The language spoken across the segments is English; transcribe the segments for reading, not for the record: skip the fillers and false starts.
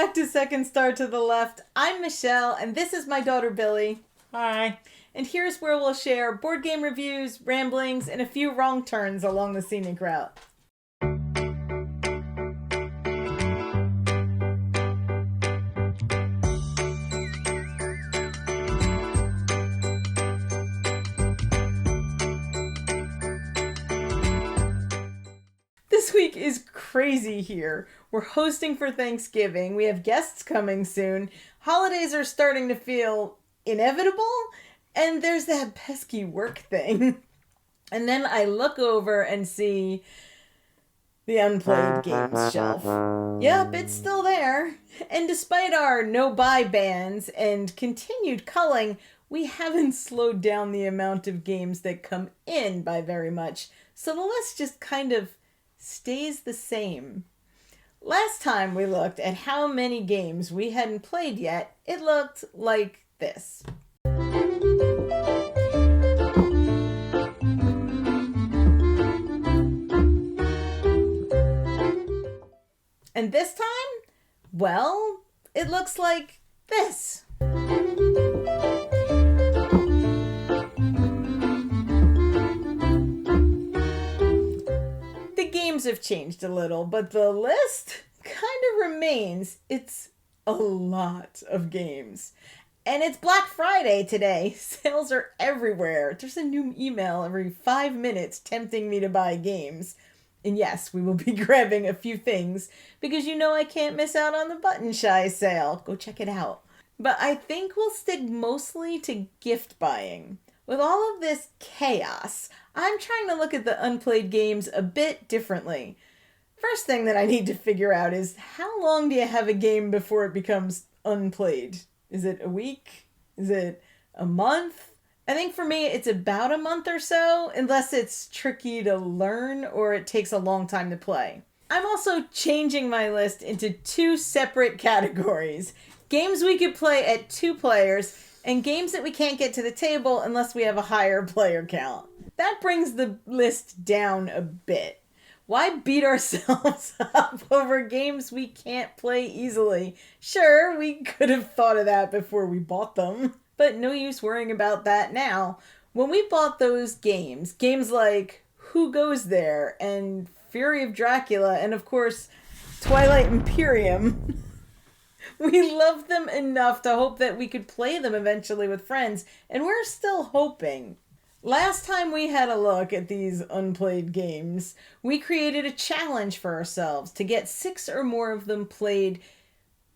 back to Second Star to the Left. I'm Michelle, and this is my daughter Billy. Hi. And here's where we'll share board game reviews, ramblings, and a few wrong turns along the scenic route. This week is crazy here. We're hosting for Thanksgiving. We have guests coming soon. Holidays are starting to feel inevitable. And there's that pesky work thing. And then I look over and see the Unplayed Games Shelf. Yep, it's still there. And despite our no-buy bans and continued culling, we haven't slowed down the amount of games that come in by very much. So the list just kind of stays the same. Last time we looked at how many games we hadn't played yet, it looked like this. And this time, well, it looks like this. The games have changed a little, but the list kind of remains. It's a lot of games. And it's Black Friday today. Sales are everywhere. There's a new email every 5 minutes tempting me to buy games. And yes, we will be grabbing a few things because you know I can't miss out on the Button Shy sale. Go check it out. But I think we'll stick mostly to gift buying. With all of this chaos, I'm trying to look at the unplayed games a bit differently. First thing that I need to figure out is how long do you have a game before it becomes unplayed? Is it a week? Is it a month? I think for me, it's about a month or so, unless it's tricky to learn or it takes a long time to play. I'm also changing my list into 2 separate categories. Games we could play at 2 players, and games that we can't get to the table unless we have a higher player count. That brings the list down a bit. Why beat ourselves up over games we can't play easily? Sure, we could have thought of that before we bought them. But no use worrying about that now. When we bought those games like Who Goes There and Fury of Dracula and of course Twilight Imperium, we loved them enough to hope that we could play them eventually with friends, and we're still hoping. Last time we had a look at these unplayed games, we created a challenge for ourselves to get 6 or more of them played.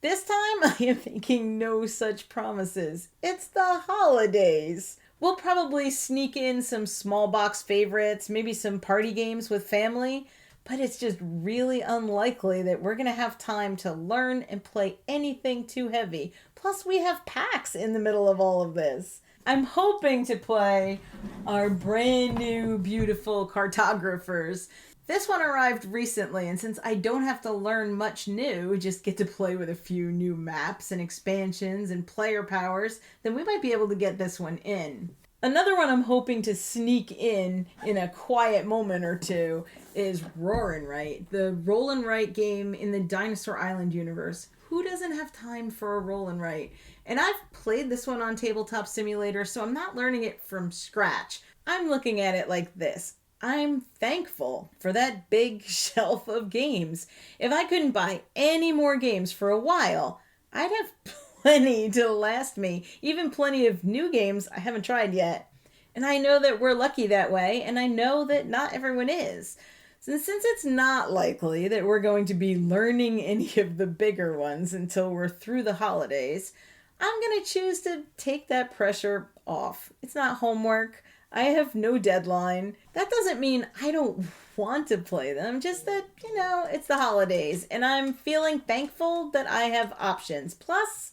This time, I am making no such promises. It's the holidays. We'll probably sneak in some small box favorites, maybe some party games with family, but it's just really unlikely that we're going to have time to learn and play anything too heavy. Plus, we have PAX in the middle of all of this. I'm hoping to play our brand new, beautiful cartographers. This one arrived recently, and since I don't have to learn much new, just get to play with a few new maps and expansions and player powers, then we might be able to get this one in. Another one I'm hoping to sneak in a quiet moment or two is Roll and Write, the roll and write game in the Dinosaur Island universe. Who doesn't have time for a roll and write? And I've played this one on Tabletop Simulator, so I'm not learning it from scratch. I'm looking at it like this. I'm thankful for that big shelf of games. If I couldn't buy any more games for a while, I'd have plenty to last me, even plenty of new games I haven't tried yet. And I know that we're lucky that way, and I know that not everyone is. Since it's not likely that we're going to be learning any of the bigger ones until we're through the holidays, I'm going to choose to take that pressure off. It's not homework. I have no deadline. That doesn't mean I don't want to play them, just that, it's the holidays, and I'm feeling thankful that I have options. Plus,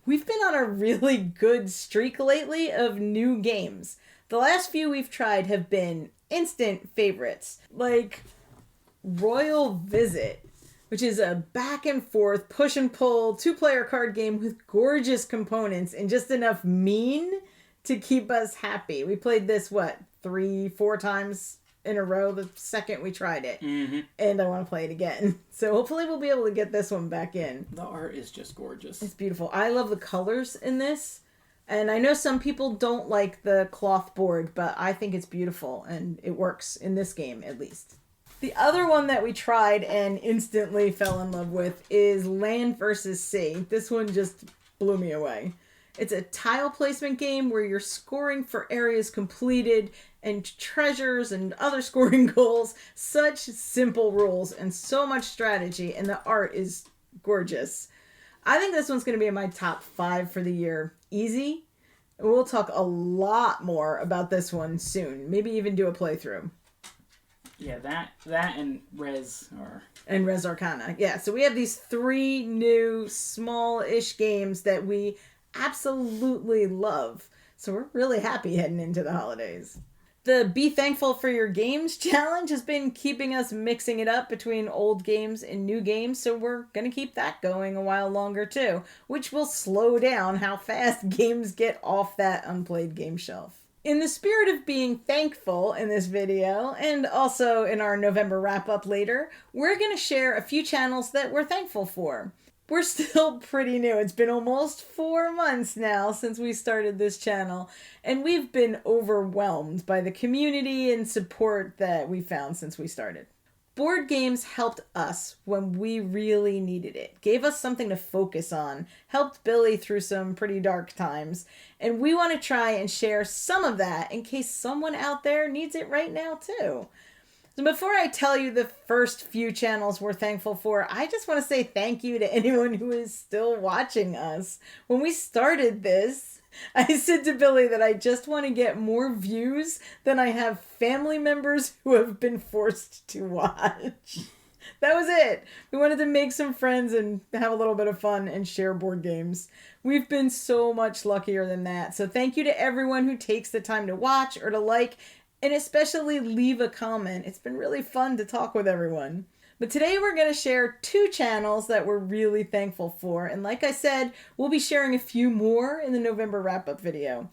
we've been on a really good streak lately of new games. The last few we've tried have been instant favorites, like Royal Visit, which is a back and forth, push and pull, 2-player card game with gorgeous components and just enough mean to keep us happy. We played this, 3-4 times in a row the second we tried it. Mm-hmm. And I want to play it again. So hopefully we'll be able to get this one back in. The art is just gorgeous. It's beautiful. I love the colors in this. And I know some people don't like the cloth board, but I think it's beautiful and it works in this game at least. The other one that we tried and instantly fell in love with is Land vs. Sea. This one just blew me away. It's a tile placement game where you're scoring for areas completed and treasures and other scoring goals. Such simple rules and so much strategy, and the art is gorgeous. I think this one's going to be in my top 5 for the year. Easy. We'll talk a lot more about this one soon. Maybe even do a playthrough. Yeah, that and Res are... And Res Arcana. Yeah, so we have these 3 new small-ish games that we absolutely love. So we're really happy heading into the holidays. The Be Thankful for Your Games challenge has been keeping us mixing it up between old games and new games, so we're going to keep that going a while longer too, which will slow down how fast games get off that Unplayed Games Shelf. In the spirit of being thankful in this video, and also in our November wrap-up later, we're going to share a few channels that we're thankful for. We're still pretty new. It's been almost 4 months now since we started this channel, and we've been overwhelmed by the community and support that we found since we started. Board games helped us when we really needed it, gave us something to focus on, helped Billy through some pretty dark times, and we want to try and share some of that in case someone out there needs it right now too. So before I tell you the first few channels we're thankful for, I just want to say thank you to anyone who is still watching us. When we started this, I said to Billy that I just want to get more views than I have family members who have been forced to watch. That was it. We wanted to make some friends and have a little bit of fun and share board games. We've been so much luckier than that. So thank you to everyone who takes the time to watch or to like, and especially leave a comment. It's been really fun to talk with everyone. But today we're going to share 2 channels that we're really thankful for. And like I said, we'll be sharing a few more in the November wrap-up video.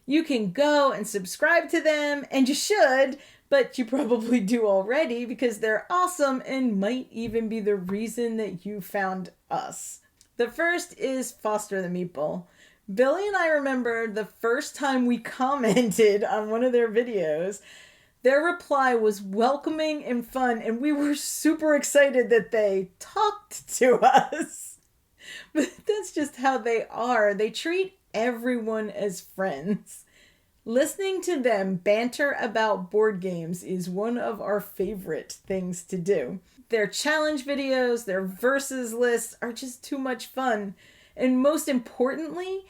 You can go and subscribe to them, and you should, but you probably do already because they're awesome and might even be the reason that you found us. The first is Foster the Meeple. Billy and I remember the first time we commented on one of their videos. Their reply was welcoming and fun, and we were super excited that they talked to us. But that's just how they are. They treat everyone as friends. Listening to them banter about board games is one of our favorite things to do. Their challenge videos, their versus lists are just too much fun. And most importantly,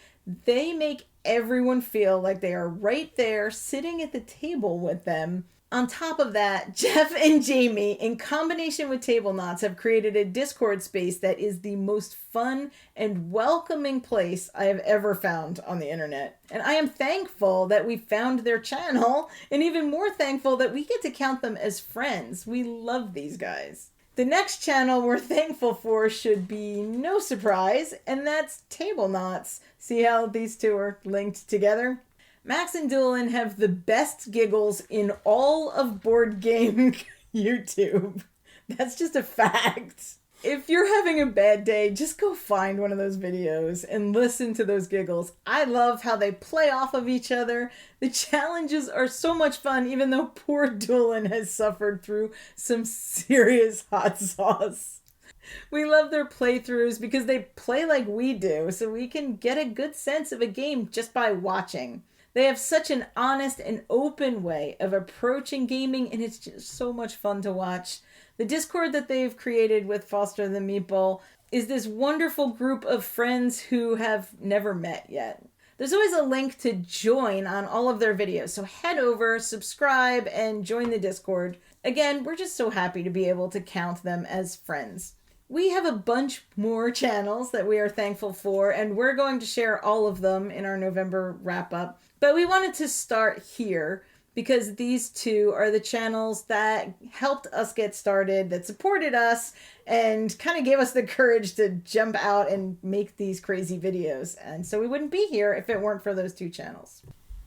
they make everyone feel like they are right there sitting at the table with them. On top of that, Jeff and Jamie, in combination with TableNauts, have created a Discord space that is the most fun and welcoming place I have ever found on the internet. And I am thankful that we found their channel, and even more thankful that we get to count them as friends. We love these guys. The next channel we're thankful for should be no surprise, and that's TableNauts. See how these two are linked together? Max and Doolin have the best giggles in all of board game YouTube. That's just a fact. If you're having a bad day, just go find one of those videos and listen to those giggles. I love how they play off of each other. The challenges are so much fun, even though poor Doolin has suffered through some serious hot sauce. We love their playthroughs because they play like we do, so we can get a good sense of a game just by watching. They have such an honest and open way of approaching gaming, and it's just so much fun to watch. The Discord that they've created with Foster the Meeple is this wonderful group of friends who have never met yet. There's always a link to join on all of their videos, so head over, subscribe, and join the Discord. Again, we're just so happy to be able to count them as friends. We have a bunch more channels that we are thankful for, and we're going to share all of them in our November wrap-up. But we wanted to start here because these 2 are the channels that helped us get started, that supported us, and kind of gave us the courage to jump out and make these crazy videos. And so we wouldn't be here if it weren't for those 2 channels.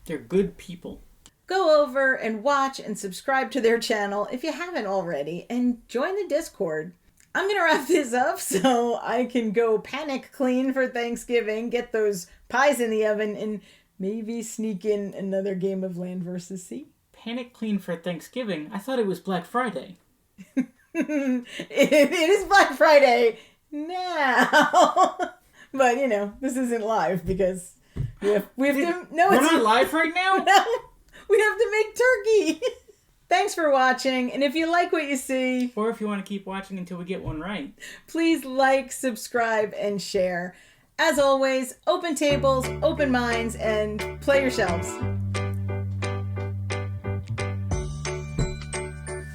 They're good people. go over and watch and subscribe to their channel if you haven't already, and join the Discord. I'm going to wrap this up so I can go panic clean for Thanksgiving, get those pies in the oven, and maybe sneak in another game of Land vs. Sea. Panic clean for Thanksgiving? I thought it was Black Friday. It is Black Friday now. But, you know, this isn't live because we have to... No, we're not live right now? No, we have to make turkey. Thanks for watching, and if you like what you see... Or if you want to keep watching until we get one right. Please like, subscribe, and share. As always, open tables, open minds, and play your shelves.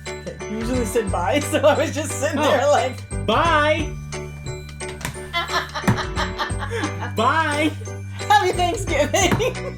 Okay, you usually said bye, so I was just sitting there like... Bye! Bye! Happy Thanksgiving!